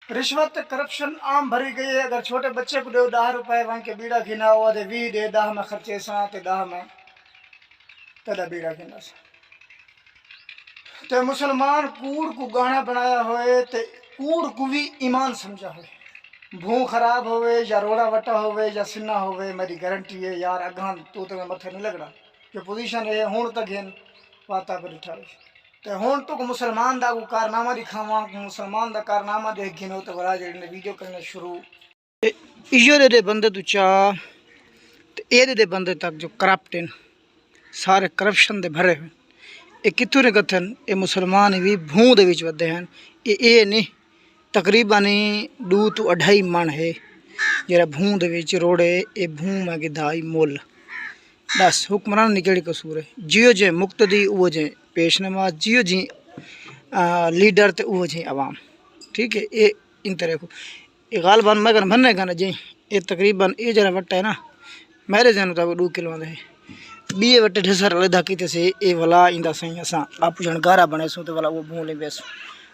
رشوت کرپشن عام بھری گئی ہے. اگر چھوٹے بچے کو دو 10 روپے وہاں کے بیڑا کھینا ہوا دے 20 دے 10 میں خرچے سا تے 10 میں تدا بیڑا کھینا سا تے مسلمان کوڑ کو گانا بنایا ہوئے تے کوڑ کو بھی ایمان سمجھا ہوئے. بھون خراب ہوئے یا روڑا وٹا ہوئے یا سننا ہوئے میری گارنٹی ہے یار اگان تو تے متھے نہیں لگنا کہ پوزیشن ہے ہون تک گھن واتا پر اٹھا تے ہون تو مسلمان دا کو کارنامہ دکھاواں مسلمان دا کارنامہ دیکھ گھنو تو برا جڑے نے ویڈیو کرنا شروع ایو دے بندے تو چا تے اے دے بندے تک جو کرپٹن سارے کرپشن دے بھرے ہوئے اے کتوں نے کتھن اے مسلمان بھی بھون دے وچ ودے ہیں اے نہیں تقریباً 2 تو 2.5 من ہے جڑا بھون دے وچ روڑے اے بھون میں گدائی مول بس حکمران نکڑی قصور ہے جیو جے مقتدی او جے پیش نماز جیو جی لیڈر تے او جی عوام ٹھیک ہے. اے ان طرح کو اے غالباً میں کن بننے گا جی اے تقریباً اے جڑا وٹ ہے نا میرے ذہن مطابق 2 کلو ہے بیے وٹے ڈھسر علیحدہ کیتے سے اے ولا ایندا سائیں اساں آپ جنگارا بنے سو تے ولا وہ بھون لے بیس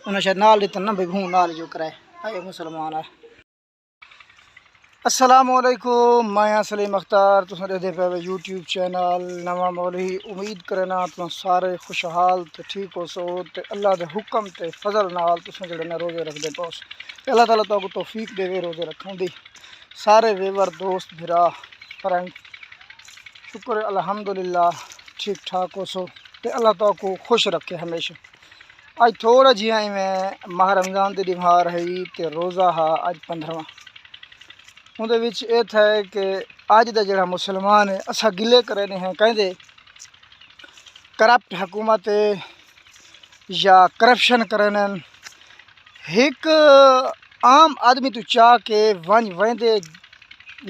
انہاں شاید نال دے نا بھئی بھون نال جو کرے اے مسلمان ہے. السلام علیکم میں سلیم اختر تساں دے پے یوٹیوب چینل نواں مولوی امید کرنا تساں سارے خوشحال تے ٹھیک ہو سو تے اللہ دے حکم تے فضل نال تساں جڑے نے روزے رکھ دے پوس اللہ تعالیٰ تو توفیق دے روزے رکھن دی سارے ویور دوست بھرا فرینڈ شکر الحمدللہ ٹھیک ٹھاک ہو سو تے اللہ تعالیٰ کو خوش رکھے ہمیشہ. اج تھوڑا جہاں میں ماہ رمضان دی ڈیمار ہے تے روزہ ہا اج 15واں اندر وچ اے تھا کہ اج دا جڑا مسلمان ہے اسا گلے کرے نے ہیں کہندے کرپٹ حکومت یا کرپشن کرن ایک عام آدمی تو چاہ کے ونج ویندے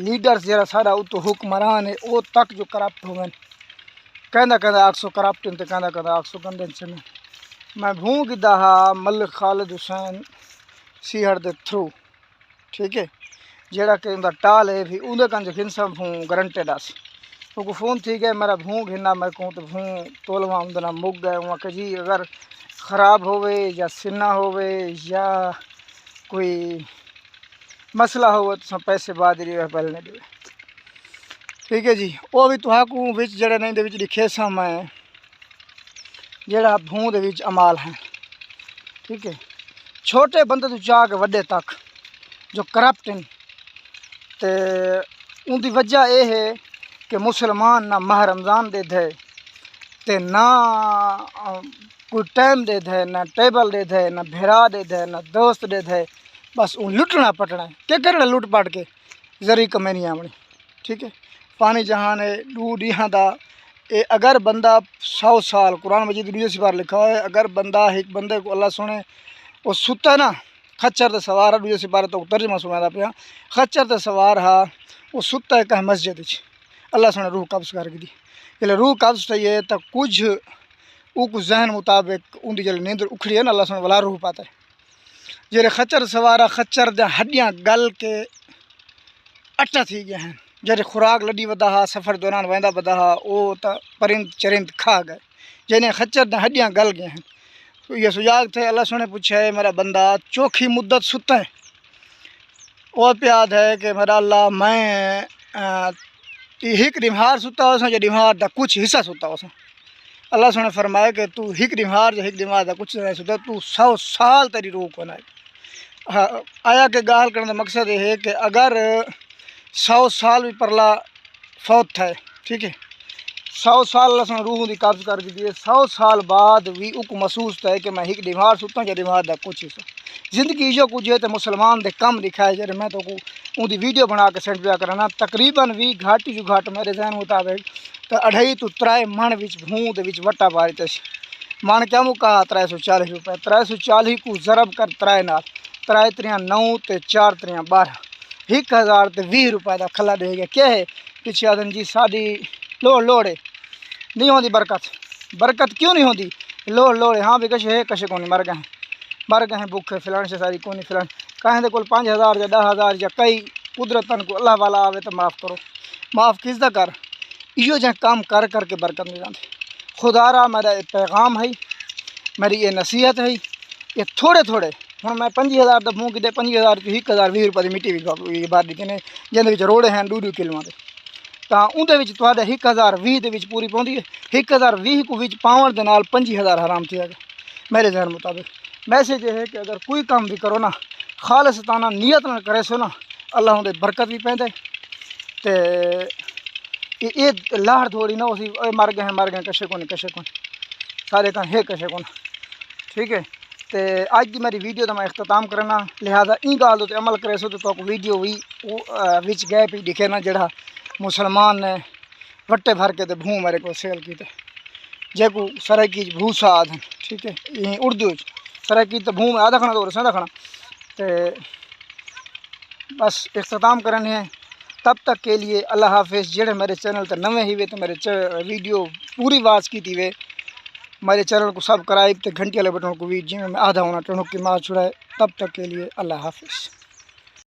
لیڈرز جڑا سارا اتو حکمران ہے او تک جو کرپٹ ہوئن کہندا آکسو کرپٹ تے کہندا آکسو گندے چن میں بھون گدا ہا ملک خالد حسین سیہڑ دے تھرو ٹھیک ہے جڑا کہ اندا ٹال ہے بھی اون دے کن جو گھنسا بھون گارنٹیڈ اس تو کو فون تھی گئے میرا بھون گھنا میں کو تو بھون تولواں اندنا مک گئے وہاں کہ جی اگر خراب ہوئے یا سننا ہوئے یا کوئی مسئلہ ہوئے تو پیسے بعد رہے پہلے دے ٹھیک ہے جی. وہ بھی تو کو وچ جڑے نہیں دے وچ لکھے سا میں جڑا بھون دے وچ عمال ہیں ٹھیک ہے چھوٹے بندے تو چاہ کے وڈے تک جو کرپٹ ہیں تے ان دی وجہ اے ہے کہ مسلمان نہ ماہ رمضان دے دے تے نہ کوئی ٹائم دے دے نہ ٹیبل دے دے نہ بھرا دے دے نہ دوست دے دے بس ان لٹنا پٹنا ہے کیا کرنا لٹ پٹ کے ذریعہ کمے نہیں آمنی ٹھیک ہے. پانی جہان ہے دو ڈیہاں دا اے اگر بندہ 100 سال قرآن مجید دوسری بار لکھا ہے اگر بندہ ایک بندے کو اللہ سنے وہ ستا ہے نا خچر تے سوار دوسری بار تو ترجمہ سنا پیا خچر تے سوار ہا وہ ستا ہے کہ مسجد وچ اللہ سنے روح قبض کر دی جلے روح قبض تھی ہے تو کچھ او کو ذہن مطابق ان دی جلے نیندر اکھڑی ہے نا اللہ سنے ولا روح پاتا ہے جلے خچر سوارا خچر دے ہڈیاں گل کے اٹا تھی گئے ہیں جڑے خوراک لڈی ودا ہا سفر دوران ویندا ودا ہا او تا پرند چرند کھا گئے جنہیں خچر دے ہڈیاں گل گئے ہیں تو یہ سجاگ تھے اللہ سنے پوچھا ہے میرا بندہ چوکھی مدت ستا ہے اور پیاد ہے کہ میرا اللہ میں ایک ڈمہار ستا ہو سا یا ڈمہار دا کچھ حصہ ستا ہو سا اللہ سنے فرمایا کہ تو ایک ڈمہار یا ایک ڈمہار دا کچھ نہیں ستا تو 100 سال تیری روح کو نہ آیا کہ گال کرنے کا مقصد یہ ہے کہ اگر 100 سال بھی پرلا فوت ہے ٹھیک ہے 100 سال اللہ سنے روح دی قبض کر دی 100 سال بعد بھی او کو محسوس ہے کہ میں ایک ڈمہار ستا یا ڈمہار دا کچھ حصہ زندگی جو کچھ ہے تو مسلمان دے کم دکھائے جڑے میں تو کو ان دی ویڈیو بنا کے سینڈ پیا کرنا تقریباً بھی گھاٹی جو گھاٹ میرے ذہن مطابق تو 2.5 تو 3 من وچ بھون دے وچ وٹا پارتے من کیا مکا 340 روپے 340 کو ضرب کر 3 نال 3 3 9 تے 4 3 12 1020 روپے دا کھلا دے گیا کیا ہے پیچھے آدم جی ساری لوڑے نہیں ہوندی برکت کیوں نہیں ہوندی لوڑے ہاں بھی کشے کو نہیں مر گئے ہیں بھوکے فلان سے ساری کو نہیں فلان کہیں دے کول 5000 یا 10,000 یا کئی قدرتن کو اللہ والا آوے تو معاف کرو معاف کس دا کر ایو جہاں کام کر کے برکت نہیں جاندے خدا را میرا پیغام ہے میری یہ نصیحت ہے یہ تھوڑے ہوں میں 50,000 کا بھوں کتنے 50,000 تو 1,020 روپئے کی مٹی بھی بار دیتی ہیں جن روڑے ہیں 2 کلو کے تو اندر 1,020 پوری پہنچی ہے 1,020 کو پاؤن کے نال 25,000 حرام تھے گا میرے ذہن مطابق میسج یہ ہے کہ اگر کوئی کام بھی کرو نا خالصانہ نیت نہ کرے سو نا اللہ اندر برکت بھی پہنتا ہے تے یہ لاہڑ تھوڑی نہ اسی مر گئے کشے کون سارے کہاں ہے کشے کون ٹھیک ہے تے اج دی میری ویڈیو دا میں اختتام کرنا لہذا این گال تے عمل کرے سو تو آپ ویڈیو بھی وچ گئے پی دکھے نا جڑا مسلمان نے وٹے بھر کے تے بھوں میرے کو سیل کیتے جے کو سرائکی بھوسا آدھن ٹھیک ہے یہ اردو سرائکی تو بھوں میں آدھا کھانا تو رسیں کھانا تے بس اختتام کرنے ہیں تب تک کے لیے اللہ حافظ جڑے میرے چینل تے نویں ہی وے تو میرے ویڈیو پوری واچ کی تھی وے میرے چینل کو سبسکرائب تے گھنٹی والے بٹن کو بھی جی میں آدھا ہونا ٹنک کی مار چھڑائے تب تک کے لیے اللہ حافظ